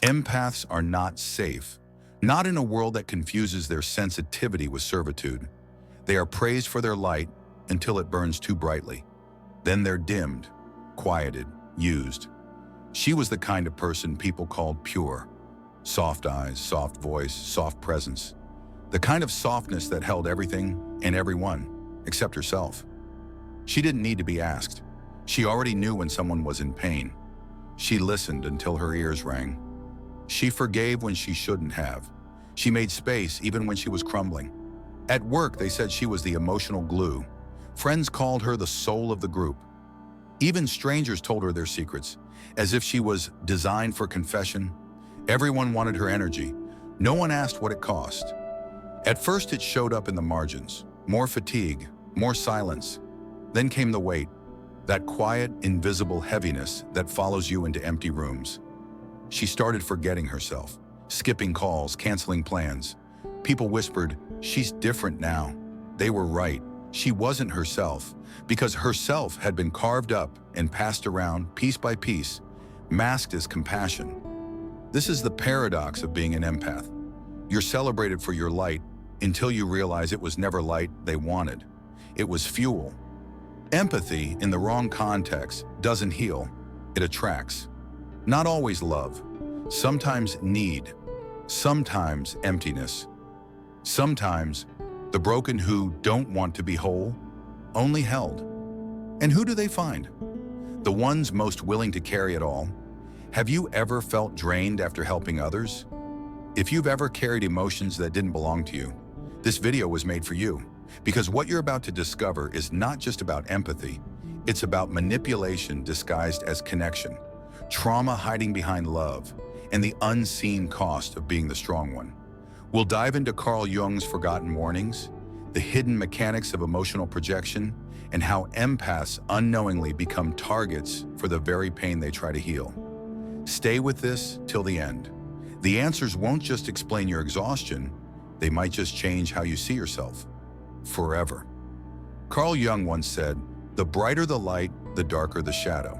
Empaths are not safe, not in a world that confuses their sensitivity with servitude. They are praised for their light until it burns too brightly. Then they're dimmed, quieted, used. She was the kind of person people called pure. Soft eyes, soft voice, soft presence. The kind of softness that held everything and everyone, except herself. She didn't need to be asked. She already knew when someone was in pain. She listened until her ears rang. She forgave when she shouldn't have. She made space even when she was crumbling. At work, they said she was the emotional glue. Friends called her the soul of the group. Even strangers told her their secrets, as if she was designed for confession. Everyone wanted her energy. No one asked what it cost. At first, it showed up in the margins. More fatigue, more silence. Then came the weight, that quiet, invisible heaviness that follows you into empty rooms. She started forgetting herself, skipping calls, canceling plans. People whispered, "She's different now." They were right. She wasn't herself, because herself had been carved up and passed around piece by piece, masked as compassion. This is the paradox of being an empath. You're celebrated for your light until you realize it was never light they wanted. It was fuel. Empathy, in the wrong context, doesn't heal. It attracts. Not always love. Sometimes need. Sometimes emptiness. Sometimes the broken who don't want to be whole, only held. And who do they find? The ones most willing to carry it all. Have you ever felt drained after helping others? If you've ever carried emotions that didn't belong to you, this video was made for you. Because what you're about to discover is not just about empathy, it's about manipulation disguised as connection, trauma hiding behind love, and the unseen cost of being the strong one. We'll dive into Carl Jung's forgotten warnings, the hidden mechanics of emotional projection, and how empaths unknowingly become targets for the very pain they try to heal. Stay with this till the end. The answers won't just explain your exhaustion, they might just change how you see yourself. Forever. Carl Jung once said, "The brighter the light, the darker the shadow."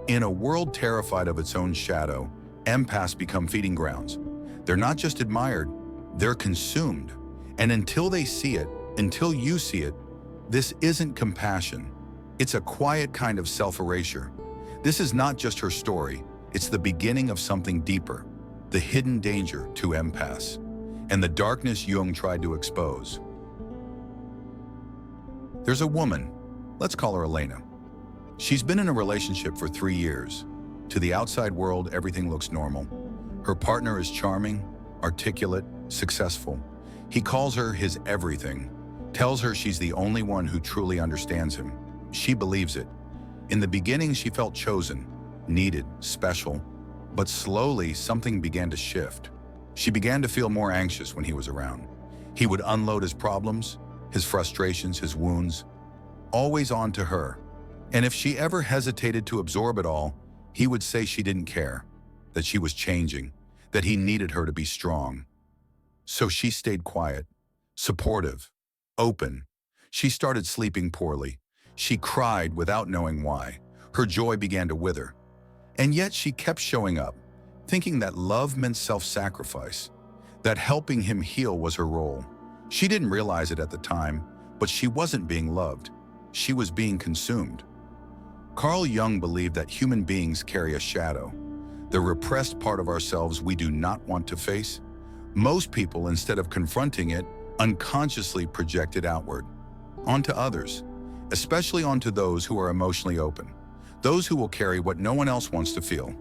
In a world terrified of its own shadow, empaths become feeding grounds. They're not just admired, they're consumed. And until they see it, until you see it, this isn't compassion. It's a quiet kind of self-erasure. This is not just her story, it's the beginning of something deeper, the hidden danger to empaths, and the darkness Jung tried to expose. There's a woman, let's call her Elena. She's been in a relationship for 3 years. To the outside world, everything looks normal. Her partner is charming, articulate, successful. He calls her his everything, tells her she's the only one who truly understands him. She believes it. In the beginning, she felt chosen, needed, special, but slowly something began to shift. She began to feel more anxious when he was around. He would unload his problems, his frustrations, his wounds, always onto her. And if she ever hesitated to absorb it all, he would say she didn't care, that she was changing, that he needed her to be strong. So she stayed quiet, supportive, open. She started sleeping poorly. She cried without knowing why. Her joy began to wither. And yet she kept showing up, thinking that love meant self-sacrifice, that helping him heal was her role. She didn't realize it at the time, but she wasn't being loved. She was being consumed. Carl Jung believed that human beings carry a shadow, the repressed part of ourselves we do not want to face. Most people, instead of confronting it, unconsciously project it outward, onto others, especially onto those who are emotionally open, those who will carry what no one else wants to feel.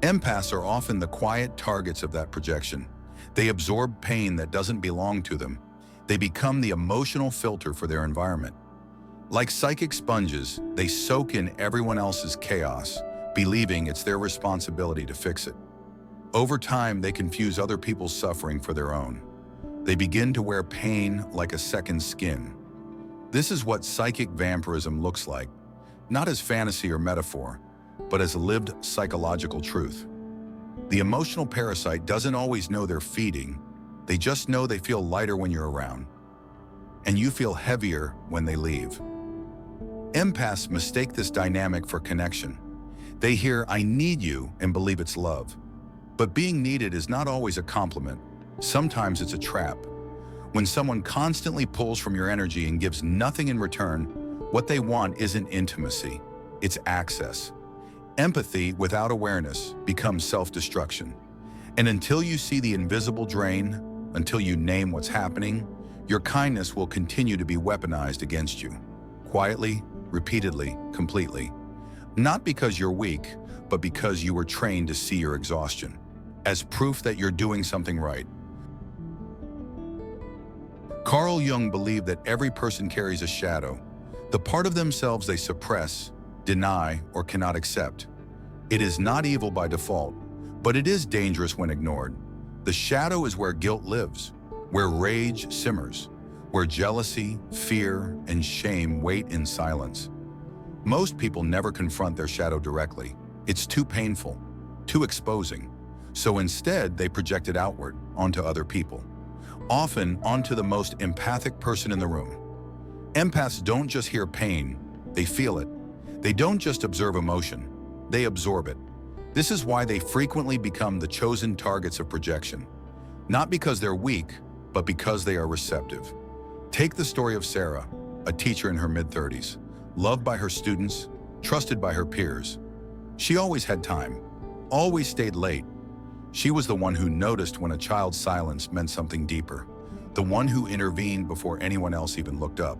Empaths are often the quiet targets of that projection. They absorb pain that doesn't belong to them. They become the emotional filter for their environment. Like psychic sponges, they soak in everyone else's chaos, believing it's their responsibility to fix it. Over time, they confuse other people's suffering for their own. They begin to wear pain like a second skin. This is what psychic vampirism looks like, not as fantasy or metaphor, but as lived psychological truth. The emotional parasite doesn't always know they're feeding, they just know they feel lighter when you're around, and you feel heavier when they leave. Empaths mistake this dynamic for connection. They hear, "I need you," and believe it's love. But being needed is not always a compliment. Sometimes it's a trap. When someone constantly pulls from your energy and gives nothing in return, what they want isn't intimacy, it's access. Empathy without awareness becomes self-destruction. And until you see the invisible drain, until you name what's happening, your kindness will continue to be weaponized against you. Quietly, repeatedly, completely. Not because you're weak, but because you were trained to see your exhaustion as proof that you're doing something right. Carl Jung believed that every person carries a shadow, the part of themselves they suppress, deny, or cannot accept. It is not evil by default, but it is dangerous when ignored. The shadow is where guilt lives, where rage simmers, where jealousy, fear, and shame wait in silence. Most people never confront their shadow directly. It's too painful, too exposing. So instead, they project it outward, onto other people, often onto the most empathic person in the room. Empaths don't just hear pain, they feel it. They don't just observe emotion, they absorb it. This is why they frequently become the chosen targets of projection. Not because they're weak, but because they are receptive. Take the story of Sarah, a teacher in her mid-30s, loved by her students, trusted by her peers. She always had time, always stayed late. She was the one who noticed when a child's silence meant something deeper, the one who intervened before anyone else even looked up.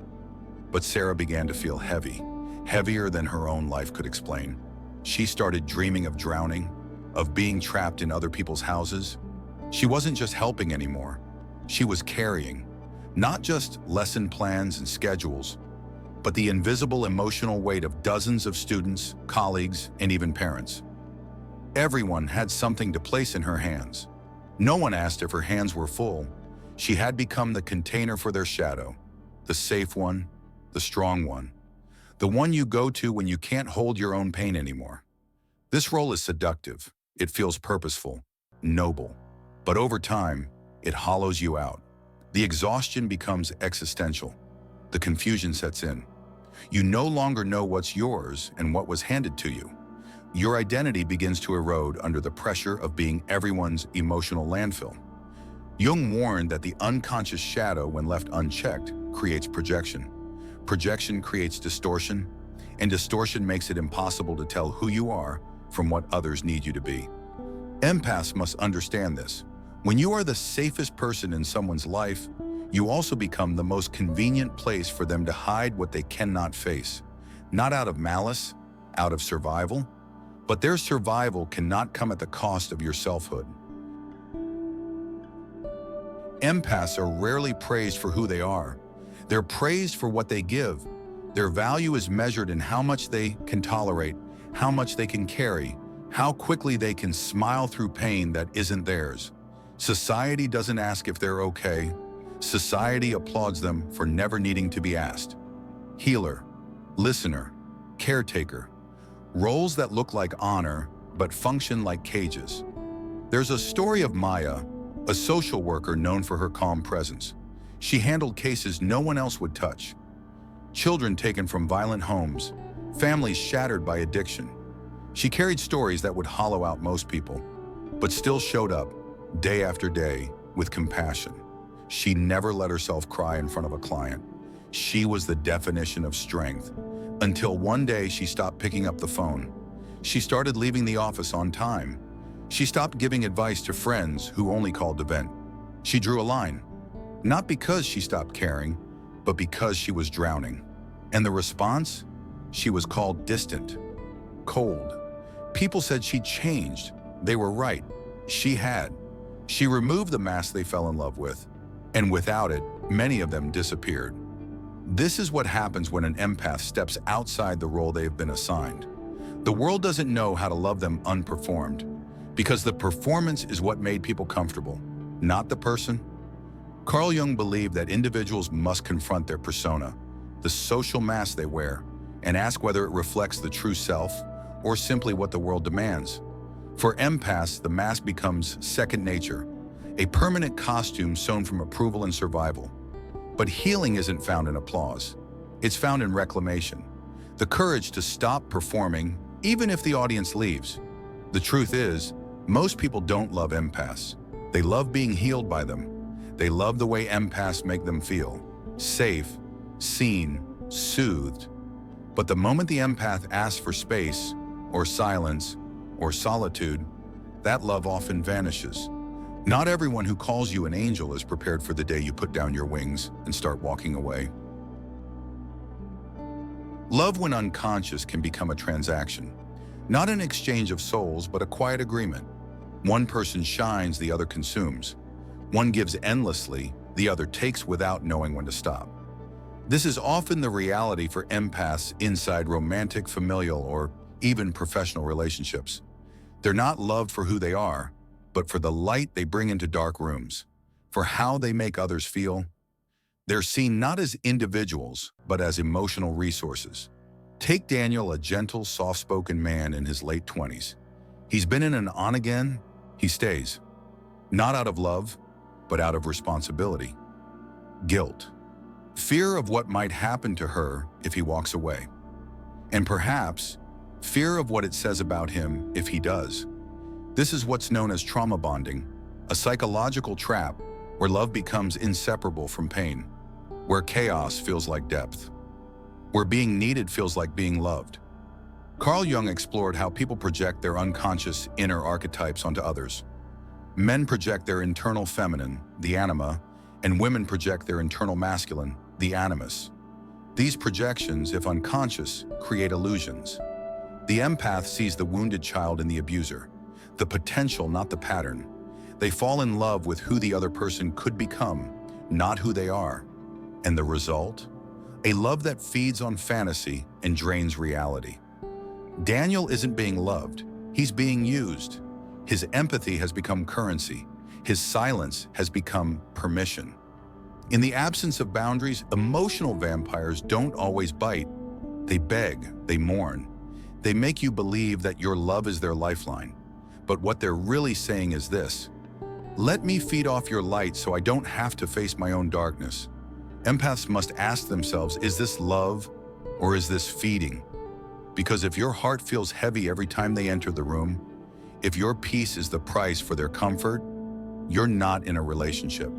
But Sarah began to feel heavy, heavier than her own life could explain. She started dreaming of drowning, of being trapped in other people's houses. She wasn't just helping anymore. She was carrying, not just lesson plans and schedules, but the invisible emotional weight of dozens of students, colleagues, and even parents. Everyone had something to place in her hands. No one asked if her hands were full. She had become the container for their shadow, the safe one, the strong one, the one you go to when you can't hold your own pain anymore. This role is seductive. It feels purposeful, noble. But over time, it hollows you out. The exhaustion becomes existential. The confusion sets in. You no longer know what's yours and what was handed to you. Your identity begins to erode under the pressure of being everyone's emotional landfill. Jung warned that the unconscious shadow, when left unchecked, creates projection. Projection creates distortion, and distortion makes it impossible to tell who you are from what others need you to be. Empaths must understand this. When you are the safest person in someone's life, you also become the most convenient place for them to hide what they cannot face. Not out of malice, out of survival, but their survival cannot come at the cost of your selfhood. Empaths are rarely praised for who they are. They're praised for what they give. Their value is measured in how much they can tolerate, how much they can carry, how quickly they can smile through pain that isn't theirs. Society doesn't ask if they're okay. Society applauds them for never needing to be asked. Healer, listener, caretaker. Roles that look like honor, but function like cages. There's a story of Maya, a social worker known for her calm presence. She handled cases no one else would touch. Children taken from violent homes, families shattered by addiction. She carried stories that would hollow out most people, but still showed up, day after day, with compassion. She never let herself cry in front of a client. She was the definition of strength. Until one day she stopped picking up the phone. She started leaving the office on time. She stopped giving advice to friends who only called to vent. She drew a line. Not because she stopped caring, but because she was drowning. And the response? She was called distant, cold. People said she'd changed. They were right. She had. She removed the mask they fell in love with, and without it, many of them disappeared. This is what happens when an empath steps outside the role they've been assigned. The world doesn't know how to love them unperformed, because the performance is what made people comfortable, not the person. Carl Jung believed that individuals must confront their persona, the social mask they wear, and ask whether it reflects the true self or simply what the world demands. For empaths, the mask becomes second nature, a permanent costume sewn from approval and survival. But healing isn't found in applause. It's found in reclamation, the courage to stop performing even if the audience leaves. The truth is, Most people don't love empaths. They love being healed by them. They love the way empaths make them feel safe, seen, soothed. But the moment the empath asks for space, or silence, or solitude, that love often vanishes. Not everyone who calls you an angel is prepared for the day you put down your wings and start walking away. Love, when unconscious, can become a transaction. Not an exchange of souls, but a quiet agreement. One person shines, the other consumes. One gives endlessly, the other takes without knowing when to stop. This is often the reality for empaths inside romantic, familial, or even professional relationships. They're not loved for who they are, but for the light they bring into dark rooms, for how they make others feel. They're seen not as individuals, but as emotional resources. Take Daniel, a gentle, soft-spoken man in his late 20s. He's been in an on-again, he stays. Not out of love, but out of responsibility. Guilt. Fear of what might happen to her if he walks away. And perhaps, fear of what it says about him if he does. This is what's known as trauma bonding, a psychological trap where love becomes inseparable from pain, where chaos feels like depth, where being needed feels like being loved. Carl Jung explored how people project their unconscious inner archetypes onto others. Men project their internal feminine, the anima, and women project their internal masculine, the animus. These projections, if unconscious, create illusions. The empath sees the wounded child in the abuser, the potential, not the pattern. They fall in love with who the other person could become, not who they are. And the result? A love that feeds on fantasy and drains reality. Daniel isn't being loved, he's being used. His empathy has become currency. His silence has become permission. In the absence of boundaries, emotional vampires don't always bite. They beg, they mourn. They make you believe that your love is their lifeline. But what they're really saying is this: let me feed off your light so I don't have to face my own darkness. Empaths must ask themselves, is this love or is this feeding? Because if your heart feels heavy every time they enter the room, if your peace is the price for their comfort, you're not in a relationship.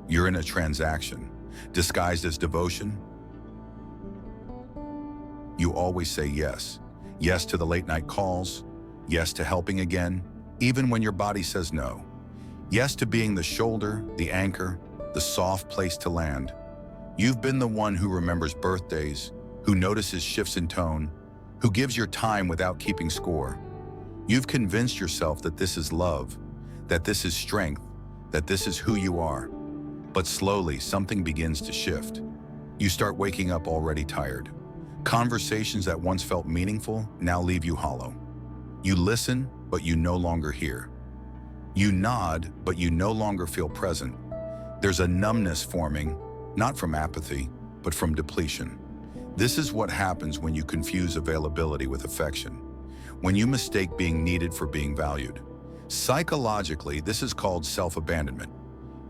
You're in a transaction, disguised as devotion. You always say yes. Yes to the late night calls. Yes to helping again, even when your body says no. Yes to being the shoulder, the anchor, the soft place to land. You've been the one who remembers birthdays, who notices shifts in tone, who gives your time without keeping score. You've convinced yourself that this is love, that this is strength, that this is who you are. But slowly, something begins to shift. You start waking up already tired. Conversations that once felt meaningful now leave you hollow. You listen, but you no longer hear. You nod, but you no longer feel present. There's a numbness forming, not from apathy, but from depletion. This is what happens when you confuse availability with affection, when you mistake being needed for being valued. Psychologically, this is called self-abandonment.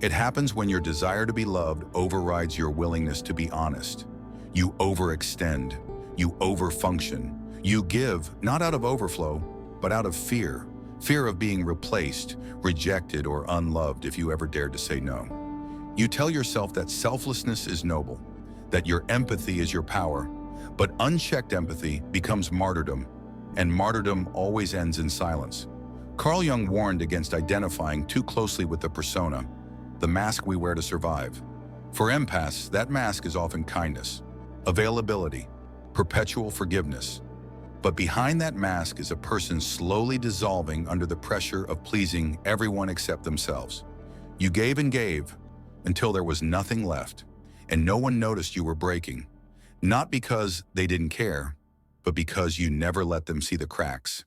It happens when your desire to be loved overrides your willingness to be honest. You overextend, you overfunction. You give, not out of overflow, but out of fear. Fear of being replaced, rejected, or unloved if you ever dared to say no. You tell yourself that selflessness is noble, that your empathy is your power, but unchecked empathy becomes martyrdom, and martyrdom always ends in silence. Carl Jung warned against identifying too closely with the persona, the mask we wear to survive. For empaths, that mask is often kindness, availability, perpetual forgiveness. But behind that mask is a person slowly dissolving under the pressure of pleasing everyone except themselves. You gave and gave until there was nothing left, and no one noticed you were breaking, not because they didn't care, but because you never let them see the cracks.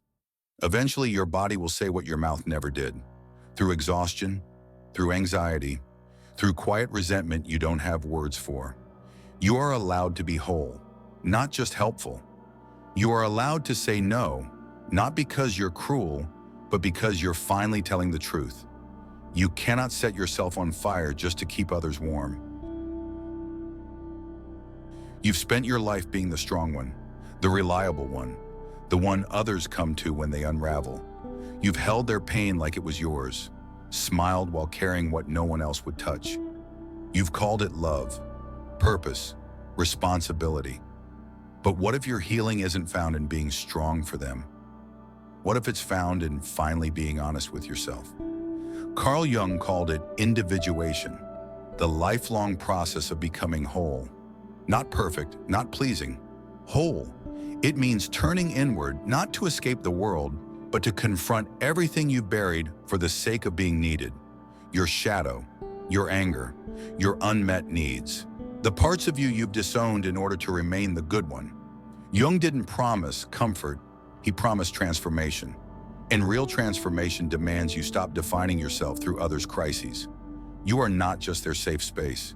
Eventually, your body will say what your mouth never did. Through exhaustion, through anxiety, through quiet resentment you don't have words for. You are allowed to be whole, not just helpful. You are allowed to say no, not because you're cruel, but because you're finally telling the truth. You cannot set yourself on fire just to keep others warm. You've spent your life being the strong one, the reliable one, the one others come to when they unravel. You've held their pain like it was yours, smiled while carrying what no one else would touch. You've called it love, purpose, responsibility. But what if your healing isn't found in being strong for them? What if it's found in finally being honest with yourself? Carl Jung called it individuation, the lifelong process of becoming whole. Not perfect, not pleasing, whole. It means turning inward, not to escape the world, but to confront everything you've buried for the sake of being needed. Your shadow, your anger, your unmet needs. The parts of you you've disowned in order to remain the good one. Jung didn't promise comfort, he promised transformation. And real transformation demands you stop defining yourself through others' crises. You are not just their safe space.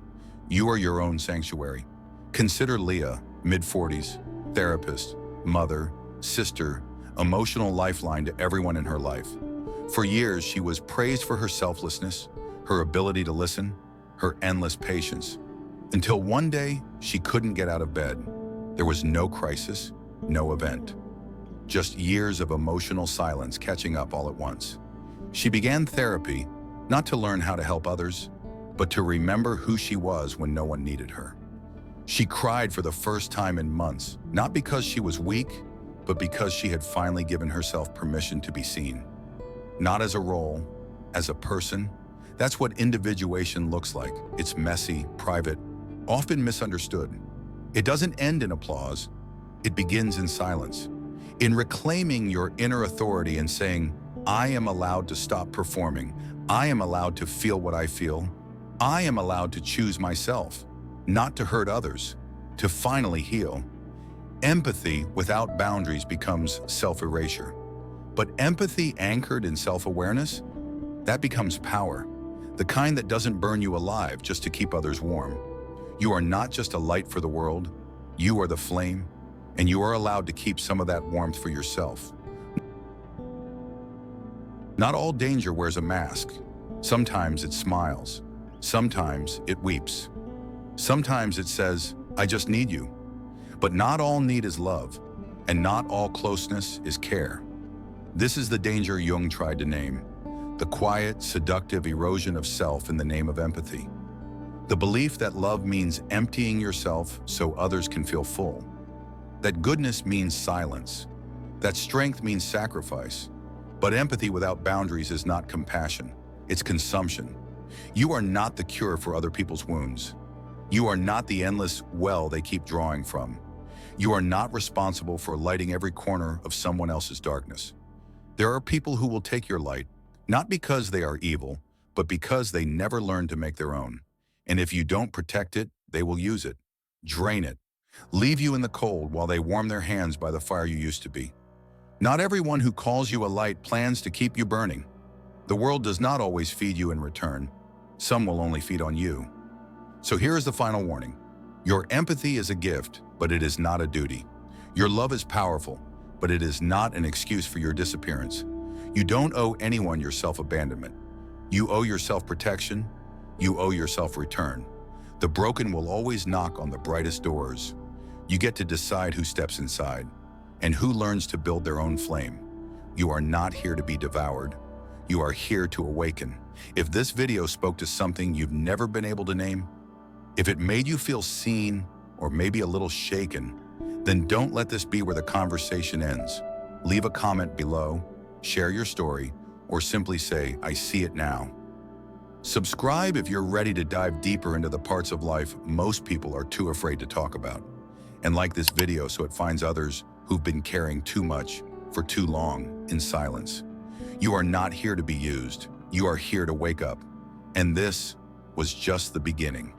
You are your own sanctuary. Consider Leah, mid-40s, therapist, mother, sister, emotional lifeline to everyone in her life. For years, she was praised for her selflessness, her ability to listen, her endless patience. Until one day, she couldn't get out of bed. There was no crisis, no event. Just years of emotional silence catching up all at once. She began therapy, not to learn how to help others, but to remember who she was when no one needed her. She cried for the first time in months, not because she was weak, but because she had finally given herself permission to be seen. Not as a role, as a person. That's what individuation looks like. It's messy, private, often misunderstood. It doesn't end in applause. It begins in silence. In reclaiming your inner authority and saying, I am allowed to stop performing. I am allowed to feel what I feel. I am allowed to choose myself, not to hurt others, to finally heal. Empathy without boundaries becomes self-erasure. But empathy anchored in self-awareness, that becomes power. The kind that doesn't burn you alive just to keep others warm. You are not just a light for the world, you are the flame, and you are allowed to keep some of that warmth for yourself. Not all danger wears a mask. Sometimes it smiles. Sometimes it weeps. Sometimes it says, I just need you. But not all need is love, and not all closeness is care. This is the danger Jung tried to name, the quiet, seductive erosion of self in the name of empathy. The belief that love means emptying yourself so others can feel full. That goodness means silence. That strength means sacrifice. But empathy without boundaries is not compassion, it's consumption. You are not the cure for other people's wounds. You are not the endless well they keep drawing from. You are not responsible for lighting every corner of someone else's darkness. There are people who will take your light, not because they are evil, but because they never learned to make their own. And if you don't protect it, they will use it, drain it, leave you in the cold while they warm their hands by the fire you used to be. Not everyone who calls you a light plans to keep you burning. The world does not always feed you in return. Some will only feed on you. So here is the final warning. Your empathy is a gift, but it is not a duty. Your love is powerful, but it is not an excuse for your disappearance. You don't owe anyone your self-abandonment. You owe yourself protection. You owe yourself return. The broken will always knock on the brightest doors. You get to decide who steps inside and who learns to build their own flame. You are not here to be devoured. You are here to awaken. If this video spoke to something you've never been able to name, if it made you feel seen or maybe a little shaken, then don't let this be where the conversation ends. Leave a comment below, share your story, or simply say, I see it now. Subscribe if you're ready to dive deeper into the parts of life most people are too afraid to talk about. And like this video so it finds others who've been carrying too much for too long in silence. You are not here to be used. You are here to wake up. And this was just the beginning.